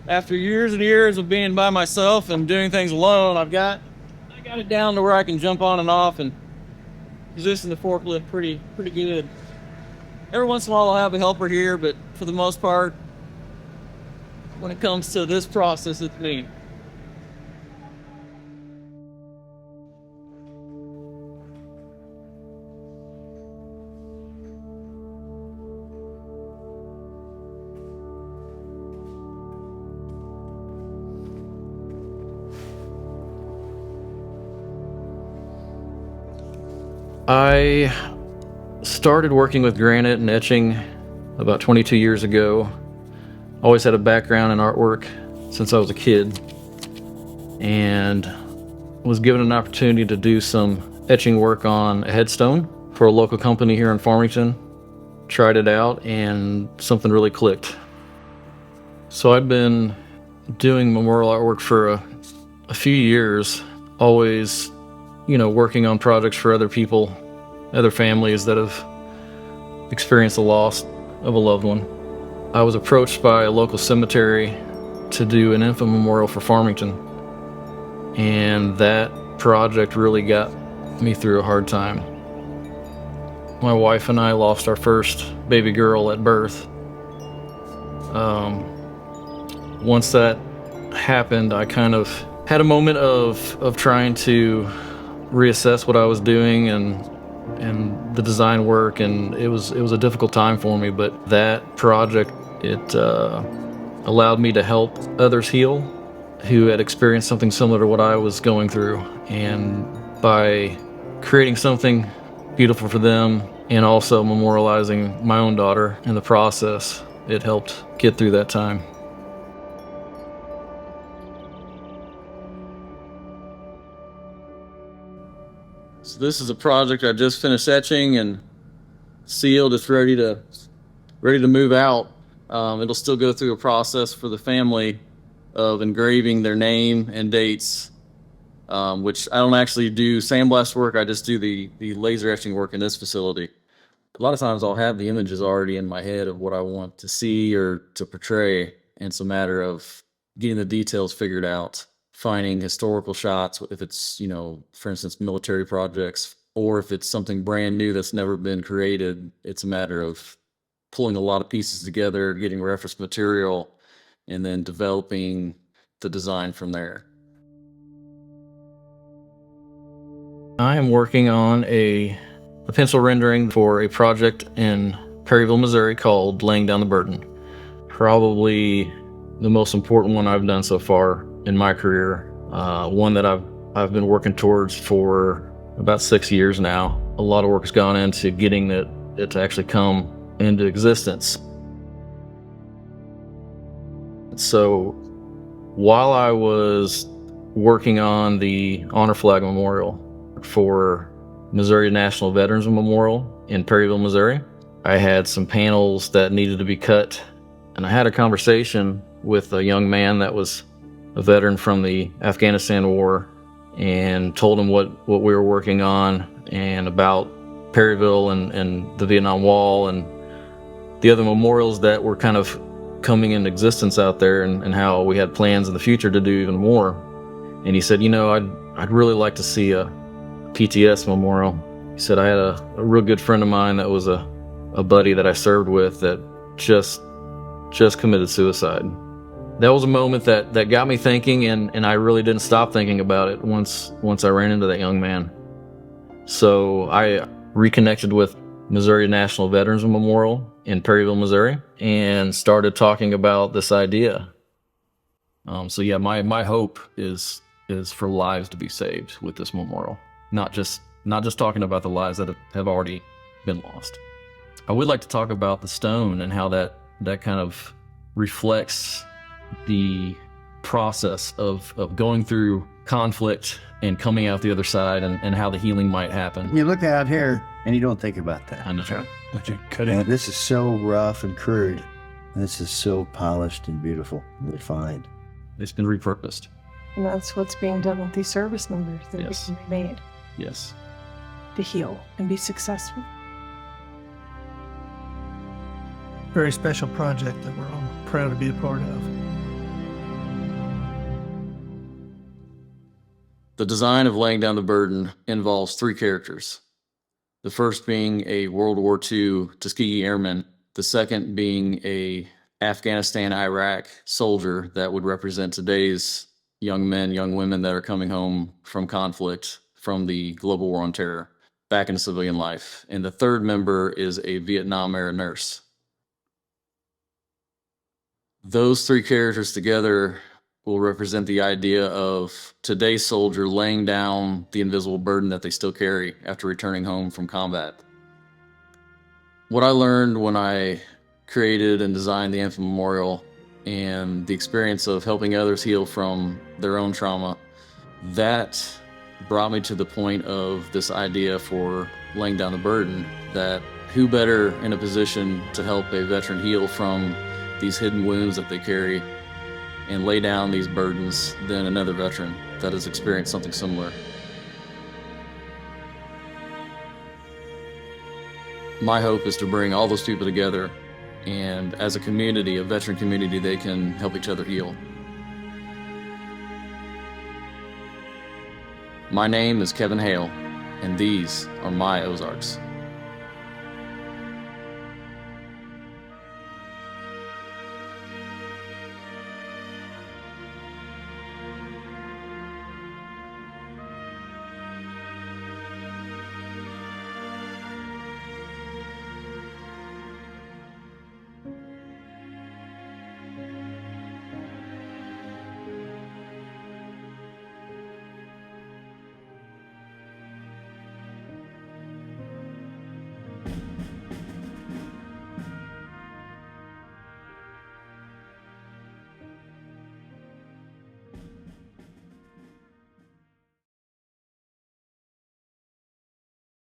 after years and years of being by myself and doing things alone, I got it down to where I can jump on and off and position the forklift pretty good. Every once in a while I'll have a helper here, but for the most part, when it comes to this process, it's me. I started working with granite and etching about 22 years ago. Always had a background in artwork since I was a kid, and was given an opportunity to do some etching work on a headstone for a local company here in Farmington. Tried it out and something really clicked. So I've been doing memorial artwork for a few years, always working on projects for other people, other families that have experienced the loss of a loved one. I was approached by a local cemetery to do an infant memorial for Farmington, and that project really got me through a hard time. My wife and I lost our first baby girl at birth. Once that happened, I kind of had a moment of trying to reassess what I was doing and the design work, and it was a difficult time for me. But that project, it allowed me to help others heal who had experienced something similar to what I was going through, and by creating something beautiful for them and also memorializing my own daughter in the process, it helped get through that time. So this is a project I just finished etching and sealed. It's ready to move out. It'll still go through a process for the family of engraving their name and dates, which I don't actually do sandblast work. I just do the laser etching work in this facility. A lot of times I'll have the images already in my head of what I want to see or to portray, and it's a matter of getting the details figured out, finding historical shots, if it's, for instance, military projects, or if it's something brand new that's never been created. It's a matter of pulling a lot of pieces together, getting reference material, and then developing the design from there. I am working on a pencil rendering for a project in Perryville, Missouri called Laying Down the Burden. Probably the most important one I've done so far in my career. One that I've been working towards for about 6 years now. A lot of work has gone into getting it to actually come into existence. So while I was working on the Honor Flag Memorial for Missouri National Veterans Memorial in Perryville, Missouri, I had some panels that needed to be cut, and I had a conversation with a young man that was a veteran from the Afghanistan war, and told him what we were working on and about Perryville and the Vietnam Wall and the other memorials that were kind of coming into existence out there, and how we had plans in the future to do even more. And he said, I'd really like to see a PTS memorial. He said, I had a real good friend of mine that was a buddy that I served with that just committed suicide. That was a moment that got me thinking, and I really didn't stop thinking about it once I ran into that young man. So I reconnected with Missouri National Veterans Memorial in Perryville, Missouri, and started talking about this idea. So yeah, my hope is for lives to be saved with this memorial, not just talking about the lives that have already been lost. I would like to talk about the stone and how that kind of reflects the process of going through conflict and coming out the other side, and how the healing might happen. You look out here and you don't think about that. I know. But you're cutting. And this is so rough and crude. And this is so polished and beautiful and refined. It's been repurposed. And that's what's being done with these service members that Yes. are being made Yes. to heal and be successful. Very special project that we're all proud to be a part of. The design of laying down the burden involves 3 characters. The first being a World War II Tuskegee Airman, the second being a Afghanistan, Iraq soldier that would represent today's young men, young women that are coming home from conflict from the global war on terror back into civilian life. And the third member is a Vietnam era nurse. Those 3 characters together will represent the idea of today's soldier laying down the invisible burden that they still carry after returning home from combat. What I learned when I created and designed the Anthem Memorial and the experience of helping others heal from their own trauma, that brought me to the point of this idea for laying down the burden, that who better in a position to help a veteran heal from these hidden wounds that they carry and lay down these burdens than another veteran that has experienced something similar. My hope is to bring all those people together, and as a community, a veteran community, they can help each other heal. My name is Kevin Hale, and these are my Ozarks.